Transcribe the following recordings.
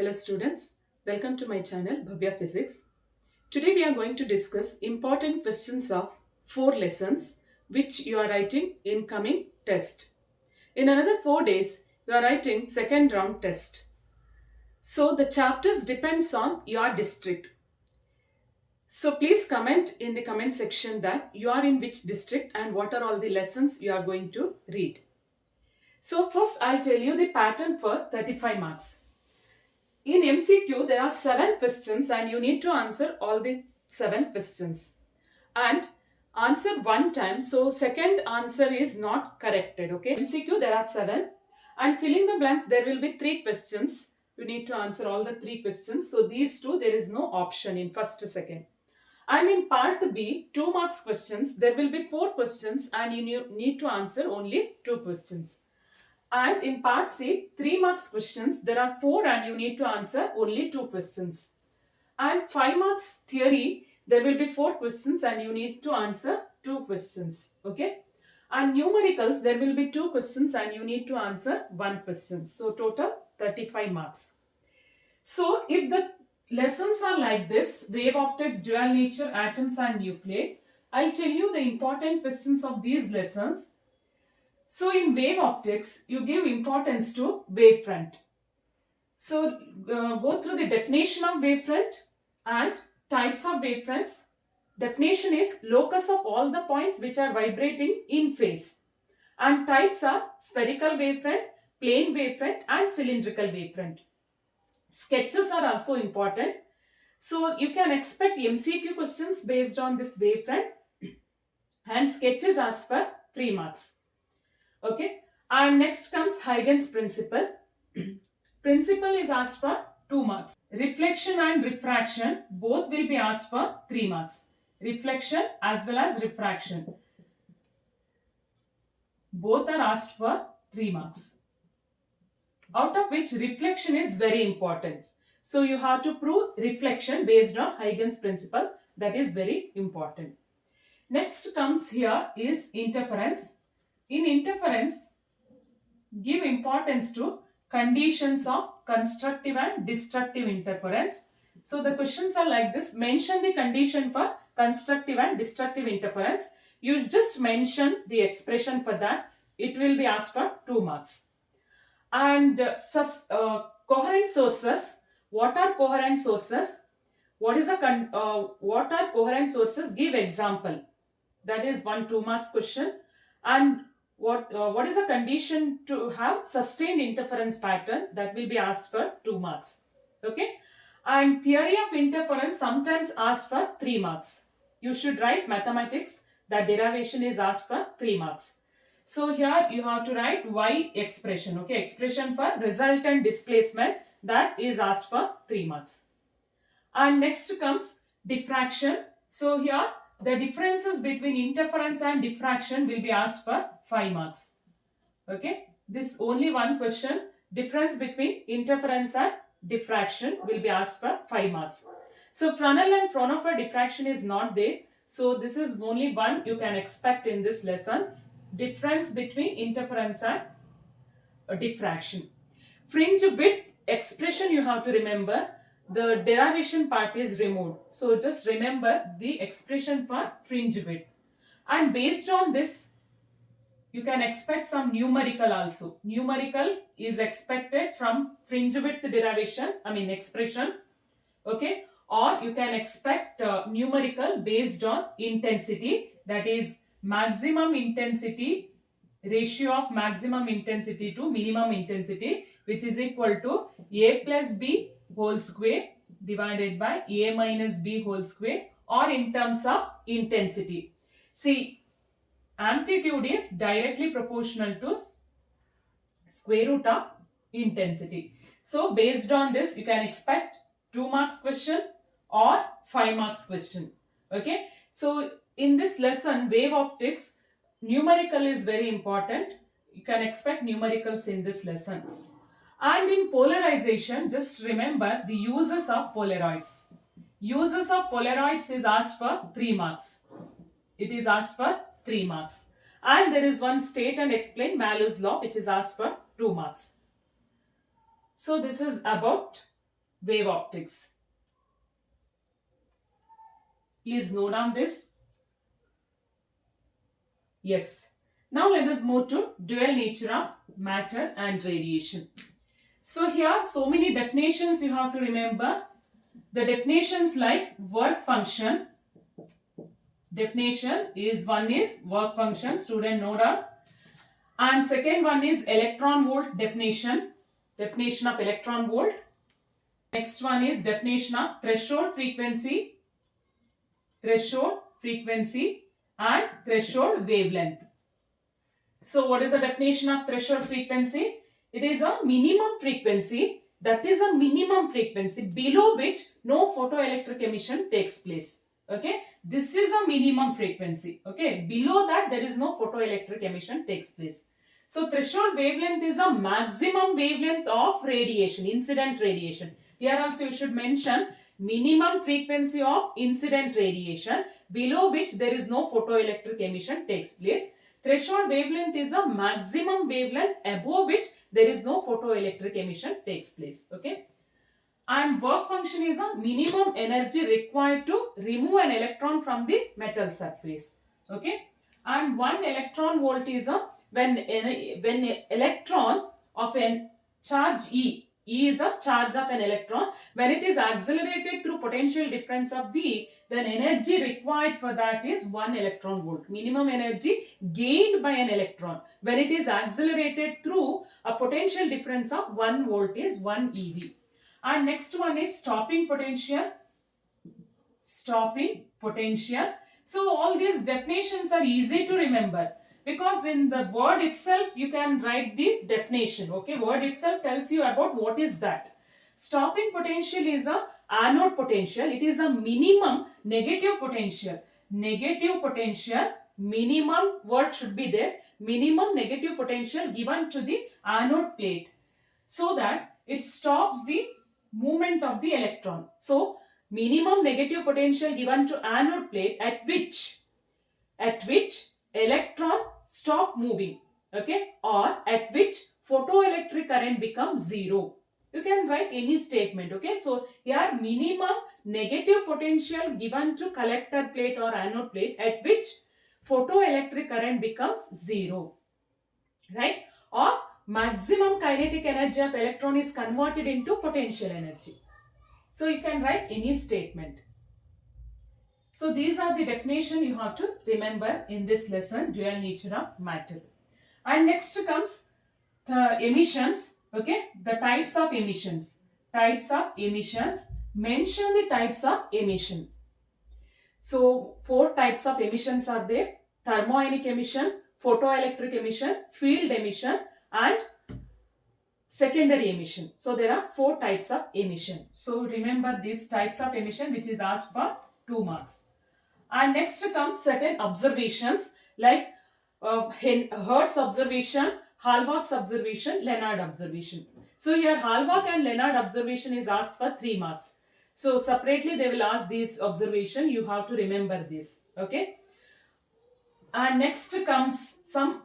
Hello students, welcome to my channel Bhavya Physics. Today we are going to discuss important questions of 4 lessons which you are writing in coming test. In another 4 days you are writing second round test. So the chapters depends on your district. So please comment in the comment section that you are in which district and what are all the lessons you are going to read. So first I'll tell you the pattern for 35 marks. In MCQ, there are 7 questions and you need to answer all the 7 questions. And answer one time. So, second answer is not corrected. Okay. MCQ, there are 7. And filling the blanks, there will be 3 questions. You need to answer all the 3 questions. So, these two, there is no option in first, second. And in part B, 2 marks questions, there will be 4 questions and you need to answer only 2 questions. And in part C, 3 marks questions, there are 4 and you need to answer only 2 questions. And 5 marks theory, there will be 4 questions and you need to answer 2 questions. Okay. And numericals, there will be 2 questions and you need to answer 1 question. So total 35 marks. So if the lessons are like this, wave optics, dual nature, atoms and nuclei, I'll tell you the important questions of these lessons. So in wave optics, you give importance to wavefront. So go through the definition of wavefront and types of wavefronts. Definition is locus of all the points which are vibrating in phase. And types are spherical wavefront, plane wavefront and cylindrical wavefront. Sketches are also important. So you can expect MCQ questions based on this wavefront and sketches asked for 3 marks. Okay, and next comes Huygens principle. Principle is asked for 2 marks. Reflection and refraction both will be asked for 3 marks. Reflection as well as refraction both are asked for 3 marks. Out of which reflection is very important. So you have to prove reflection based on Huygens principle. That is very important. Next comes here is interference. In interference, give importance to conditions of constructive and destructive interference. So the questions are like this. Mention the condition for constructive and destructive interference. You just mention the expression for that. It will be asked for 2 marks. And coherent sources. What are coherent sources? What are coherent sources? Give example. That is 1 2 marks question. And what is a condition to have sustained interference pattern? That will be asked for 2 marks. Okay. And theory of interference sometimes asked for 3 marks. You should write mathematics. That derivation is asked for 3 marks. So here you have to write Y expression. Okay. Expression for resultant displacement. That is asked for 3 marks. And next comes diffraction. So here the differences between interference and diffraction will be asked for 5 marks. Okay. This only one question. Difference between interference and diffraction will be asked for 5 marks. So Fresnel and Fraunhofer diffraction is not there. So this is only one you can expect in this lesson. Difference between interference and diffraction. Fringe width expression you have to remember. The derivation part is removed. So just remember the expression for fringe width. And based on this, you can expect some numerical also. Numerical is expected from fringe width derivation, expression. Okay. Or you can expect numerical based on intensity. That is maximum intensity, ratio of maximum intensity to minimum intensity, which is equal to A plus B whole square divided by A minus B whole square, or in terms of intensity. See, amplitude is directly proportional to square root of intensity. So based on this, you can expect 2 marks question or 5 marks question. Okay. So in this lesson, wave optics, numerical is very important. You can expect numericals in this lesson. And in polarization, just remember the uses of Polaroids. Uses of Polaroids is asked for 3 marks. It is asked for 3 marks. And there is one state and explain Malus law which is asked for 2 marks. So this is about wave optics. Please note down this. Yes. Now let us move to dual nature of matter and radiation. So here so many definitions you have to remember. The definitions like work function. Definition is one is work function, student note down. And second one is electron volt definition. Definition of electron volt. Next one is definition of threshold frequency and threshold wavelength. So what is the definition of threshold frequency? It is a minimum frequency, that is a minimum frequency below which no photoelectric emission takes place. Okay, this is a minimum frequency. Okay, below that there is no photoelectric emission takes place. So threshold wavelength is a maximum wavelength of radiation, incident radiation. Here also you should mention minimum frequency of incident radiation below which there is no photoelectric emission takes place. Threshold wavelength is a maximum wavelength above which there is no photoelectric emission takes place. Okay. And work function is a minimum energy required to remove an electron from the metal surface. Okay. And 1 electron volt is a when electron of a charge E is a charge of an electron. When it is accelerated through potential difference of V, then energy required for that is 1 electron volt. Minimum energy gained by an electron when it is accelerated through a potential difference of 1 volt is 1 eV. And next one is stopping potential. Stopping potential. So all these definitions are easy to remember, because in the word itself you can write the definition. Okay, word itself tells you about what is that. Stopping potential is a anode potential. It is a minimum negative potential. Negative potential, minimum word should be there. Minimum negative potential given to the anode plate so that it stops the movement of the electron. So minimum negative potential given to anode plate at which electron stop moving, okay, or at which photoelectric current becomes zero. You can write any statement. Okay, so here minimum negative potential given to collector plate or anode plate at which photoelectric current becomes zero, right? Or maximum kinetic energy of electron is converted into potential energy. So you can write any statement. So these are the definition you have to remember in this lesson, dual nature of matter. And next comes the emissions. Okay, the types of emissions. Types of emissions. Mention the types of emission. So 4 types of emissions are there: thermoionic emission, photoelectric emission, field emission, and secondary emission. So there are 4 types of emission. So remember these types of emission which is asked for 2 marks. And next comes certain observations like Hertz observation, Hallmark's observation, Leonard observation. So here Hallmark and Leonard observation is asked for 3 marks. So separately they will ask this observation. You have to remember this. Okay. And next comes some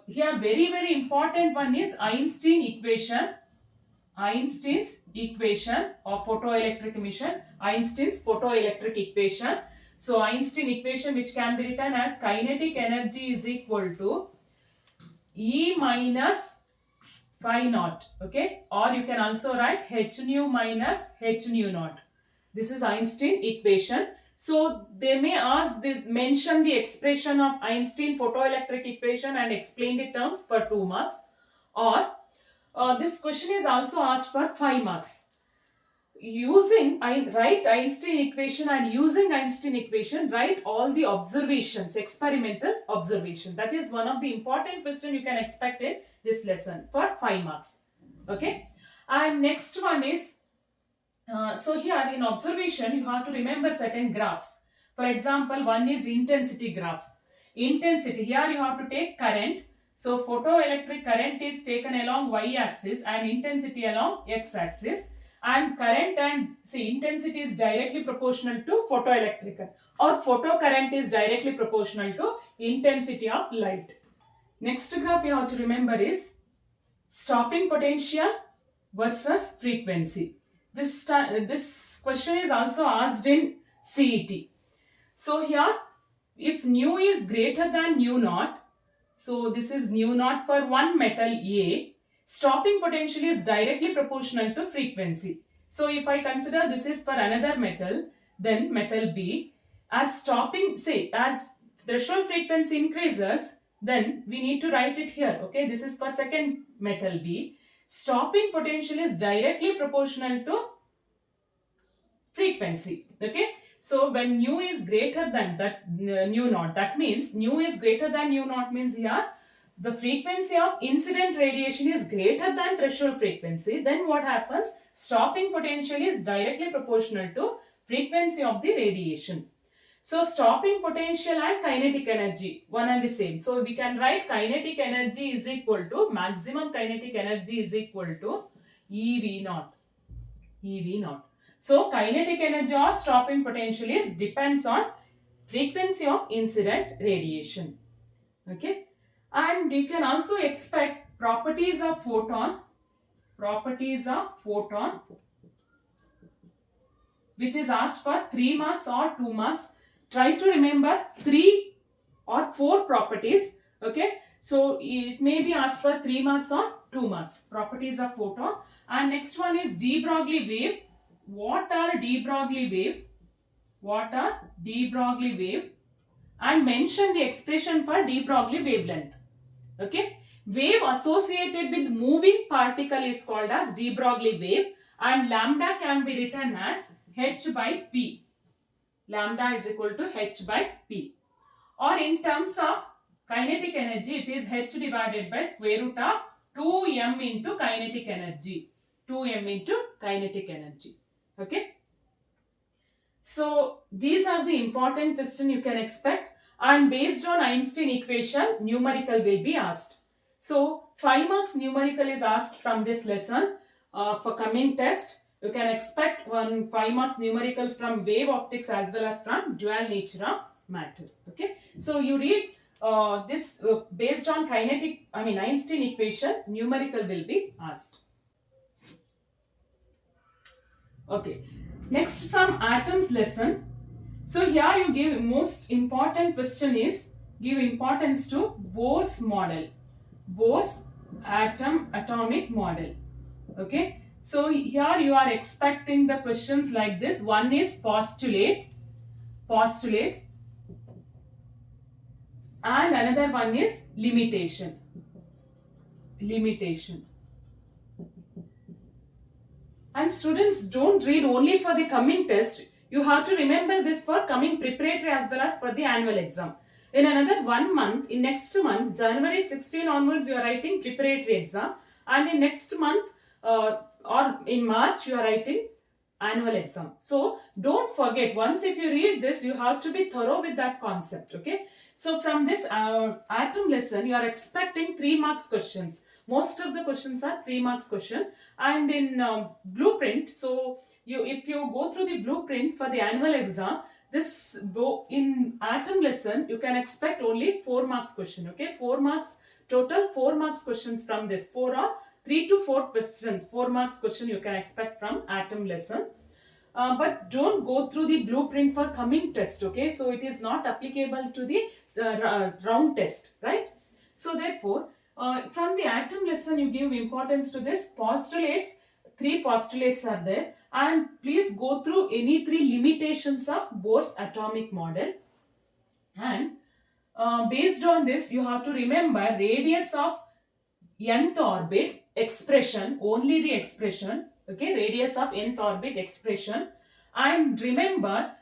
here very important one is Einstein equation. Einstein's equation of photoelectric emission. Einstein's photoelectric equation. So Einstein equation which can be written as kinetic energy is equal to E minus phi naught. Okay, or you can also write H nu minus H nu naught. This is Einstein equation. So they may ask this, mention the expression of Einstein photoelectric equation and explain the terms for 2 marks. Or this question is also asked for 5 marks. Write Einstein equation, and using Einstein equation write all the observations, experimental observation. That is one of the important question you can expect in this lesson for 5 marks. Okay. And next one is, so here in observation you have to remember certain graphs. For example, one is intensity graph. Intensity, here you have to take current. So photoelectric current is taken along y-axis and intensity along x-axis. And current and intensity is directly proportional to photoelectric, or photocurrent is directly proportional to intensity of light. Next graph you have to remember is stopping potential versus frequency. This question is also asked in CET. So here, if nu is greater than nu naught, so this is nu naught for one metal A, stopping potential is directly proportional to frequency. So if I consider this is for another metal, then metal B, as stopping, say, as threshold frequency increases, then we need to write it here. Okay, this is for second metal B. Stopping potential is directly proportional to frequency. Okay, so when nu is greater than that nu naught, that means nu is greater than nu naught means here the frequency of incident radiation is greater than threshold frequency. Then what happens? Stopping potential is directly proportional to frequency of the radiation. So stopping potential and kinetic energy, one and the same. So we can write kinetic energy is equal to maximum kinetic energy is equal to EV naught. EV naught. So kinetic energy or stopping potential is depends on frequency of incident radiation. Okay. And you can also expect properties of photon, which is asked for 3 marks or 2 marks. Try to remember 3 or 4 properties. Okay. So it may be asked for 3 marks or 2 marks. Properties of photon. And next one is de Broglie wave. What are de Broglie wave? And mention the expression for de Broglie wavelength. Okay. Wave associated with moving particle is called as de Broglie wave, and lambda can be written as h by p. Lambda is equal to h by p. Or in terms of kinetic energy, it is h divided by square root of 2m into kinetic energy. 2m into kinetic energy. Okay. So these are the important questions you can expect, and based on Einstein equation, numerical will be asked. So 5 marks numerical is asked from this lesson. For coming test, you can expect 5 marks numericals from wave optics as well as from dual nature of matter. Okay. So you read this based on Einstein equation, numerical will be asked. Okay. Next from atoms lesson. So here you give most important question is give importance to Bohr's model. Bohr's atomic model. Okay. So here you are expecting the questions like this. One is postulates, and another one is limitation. And students, don't read only for the coming test. You have to remember this for coming preparatory as well as for the annual exam. In another 1 month, in next month, January 16 onwards, you are writing preparatory exam. And in next month or in March, you are writing annual exam. So don't forget, once if you read this, you have to be thorough with that concept. Okay. So from this atom lesson, you are expecting 3 marks questions. Most of the questions are 3 marks question. And in blueprint, so if you go through the blueprint for the annual exam, this in atom lesson, you can expect only 4 marks question. Okay. 4 marks, total 4 marks questions from this. 4 or 3 to 4 questions, 4 marks question you can expect from atom lesson. But don't go through the blueprint for coming test. Okay. So it is not applicable to the round test, right? So therefore, from the atom lesson, you give importance to this postulates. 3 postulates are there, and please go through any 3 limitations of Bohr's atomic model. And based on this, you have to remember radius of nth orbit expression, only the expression. Okay, radius of nth orbit expression, and remember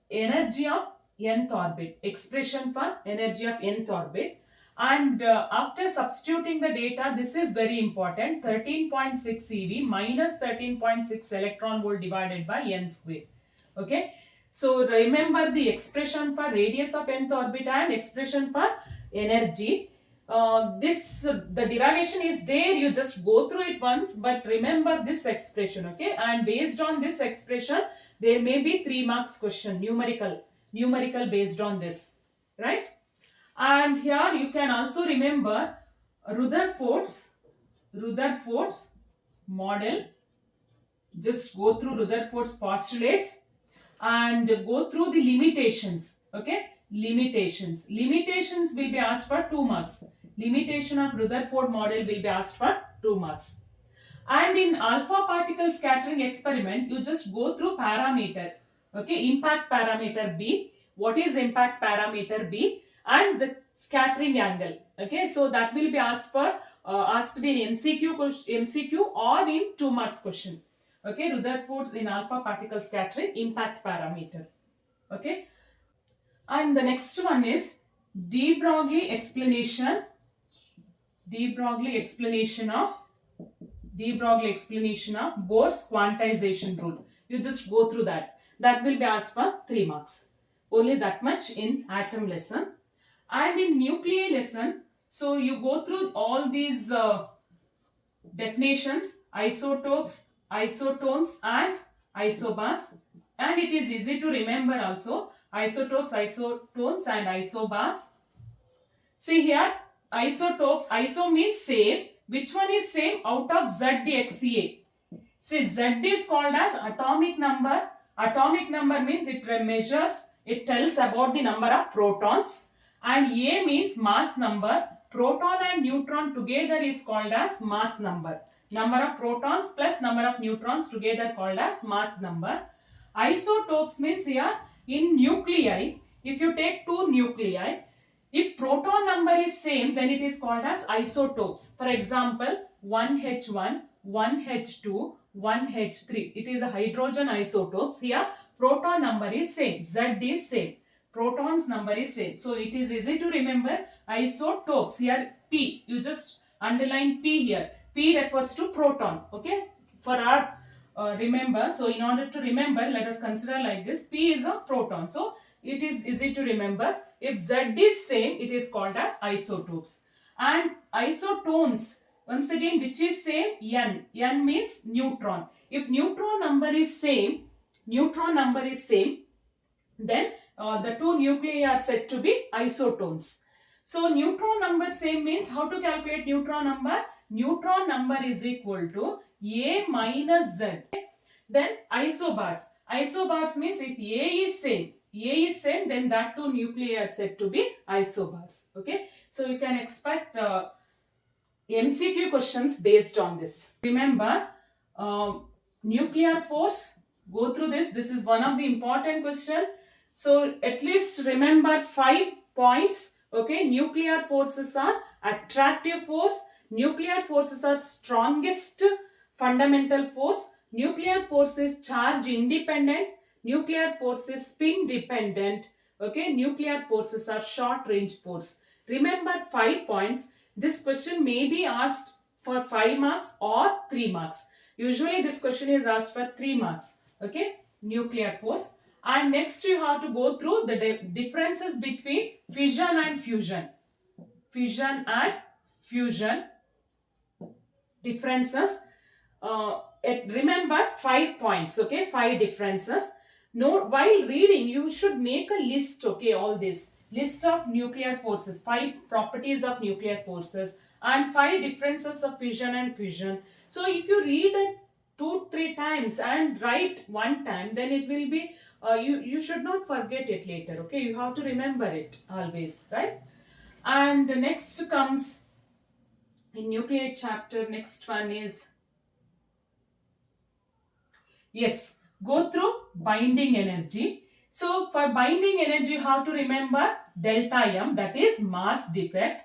energy of nth orbit, expression for energy of nth orbit. And after substituting the data, this is very important, 13.6 eV minus 13.6 electron volt divided by n square. Okay. So remember the expression for radius of nth orbit and expression for energy. The derivation is there, you just go through it once, but remember this expression. Okay. And based on this expression, there may be 3 marks question, numerical based on this, right? And here you can also remember Rutherford's model. just go through Rutherford's postulates and go through the limitations. Okay, limitations will be asked for 2 marks. Limitation of Rutherford model will be asked for 2 marks. And in alpha particle scattering experiment, you just go through parameter. Okay, impact parameter B. What is impact parameter B? And the scattering angle. Okay, so that will be asked for asked in MCQ or in 2 marks question. Okay, Rutherford's in alpha particle scattering impact parameter. Okay, and the next one is de Broglie explanation. De Broglie explanation of Bohr's quantization rule. You just go through that. That will be asked for 3 marks. Only that much in atom lesson. And in nuclei lesson, so you go through all these definitions, isotopes, isotones and isobars. And it is easy to remember also. Isotopes, isotones and isobars. See here, isotopes, iso means same. Which one is same? Out of ZDXA. See, Z is called as atomic number. Atomic number means it measures, it tells about the number of protons. And A means mass number. Proton and neutron together is called as mass number. Number of protons plus number of neutrons together called as mass number. Isotopes means here in nuclei, if you take 2 nuclei, if proton number is same, then it is called as isotopes. For example, 1H1, 1H2, 1H3. It is a hydrogen isotopes. Here, proton number is same. Z is same. Protons number is same. So, it is easy to remember isotopes. Here, P. You just underline P here. P refers to proton. Okay. For our remember. So, in order to remember, let us consider like this. P is a proton. So, it is easy to remember. If Z is same, it is called as isotopes. And isotones, once again, which is same? N. N means neutron. If neutron number is same, then the 2 nuclei are said to be isotones. So, neutron number same means how to calculate neutron number? Neutron number is equal to A minus Z. Then isobars. Isobars means if A is same, then that 2 nuclei are said to be isobars. Okay. So, you can expect MCQ questions based on this. Remember, nuclear force, go through this. This is one of the important question. So, at least remember 5 points. Okay. Nuclear forces are attractive force. Nuclear forces are strongest fundamental force. Nuclear force is charge independent. Nuclear force is spin dependent. Okay, nuclear forces are short range force. Remember 5 points. This question may be asked for 5 marks or 3 marks. Usually this question is asked for 3 marks. Okay, nuclear force. And next you have to go through the differences between fission and fusion. Fission and fusion differences. Remember 5 points. Okay, 5 differences. Note, while reading, you should make a list. Okay, all this list of nuclear forces, 5 properties of nuclear forces, and 5 differences of fission and fusion. So, if you read it 2-3 times and write 1 time, then it will be you should not forget it later. Okay, you have to remember it always, right? And next comes in nuclear chapter. Next one is, yes, go through binding energy. So, for binding energy, you have to remember delta M, that is mass defect.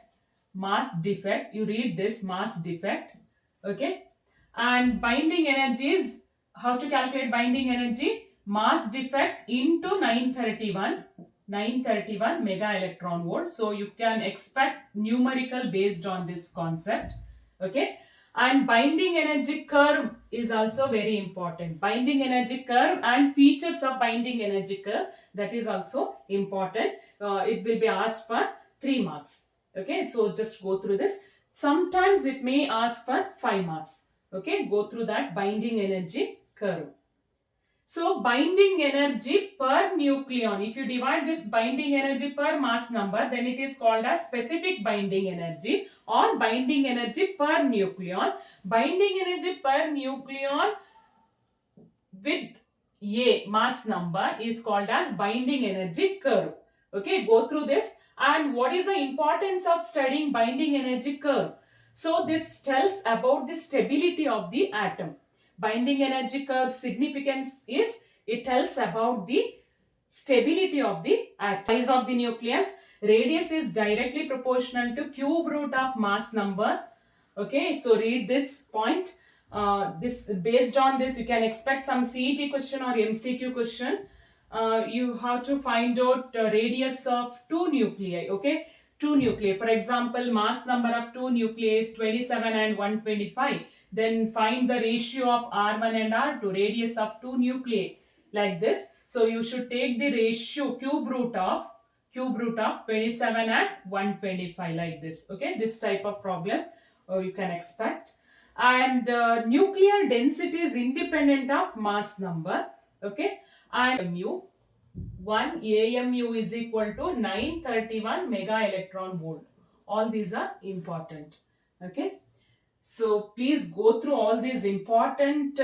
Mass defect, you read this, mass defect. Okay. And binding energy is, how to calculate binding energy? Mass defect into 931 mega electron volt. So, you can expect numerical based on this concept. Okay. And binding energy curve is also very important. Binding energy curve and features of binding energy curve, that is also important. It will be asked for 3 marks. Okay, so just go through this. Sometimes it may ask for 5 marks. Okay, go through that binding energy curve. So, binding energy per nucleon, if you divide this binding energy per mass number, then it is called as specific binding energy or binding energy per nucleon. Binding energy per nucleon with A mass number is called as binding energy curve. Okay, go through this. And what is the importance of studying binding energy curve? So this tells about the stability of the atom. Binding energy curve significance is it tells about the stability of the atom. Size of the nucleus, radius is directly proportional to cube root of mass number. Okay, so read this point. This based on this you can expect some CET question or MCQ question. You have to find out radius of two nuclei. Okay, two nuclei. For example, mass number of two nuclei is 27 and 125. Then find the ratio of R1 and R2, radius of two nuclei, like this. So you should take the ratio cube root of 27 and 125, like this. Okay, this type of problem you can expect. And nuclear density is independent of mass number. Okay, and mu 1 AMU is equal to 931 mega electron volt. All these are important. Okay, so please go through all these important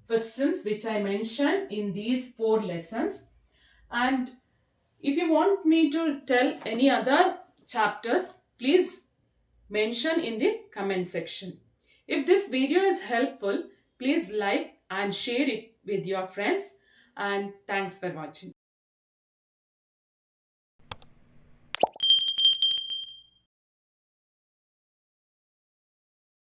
questions which I mentioned in these 4 lessons. And if you want me to tell any other chapters, please mention in the comment section. If this video is helpful, please like and share it with your friends, and thanks for watching.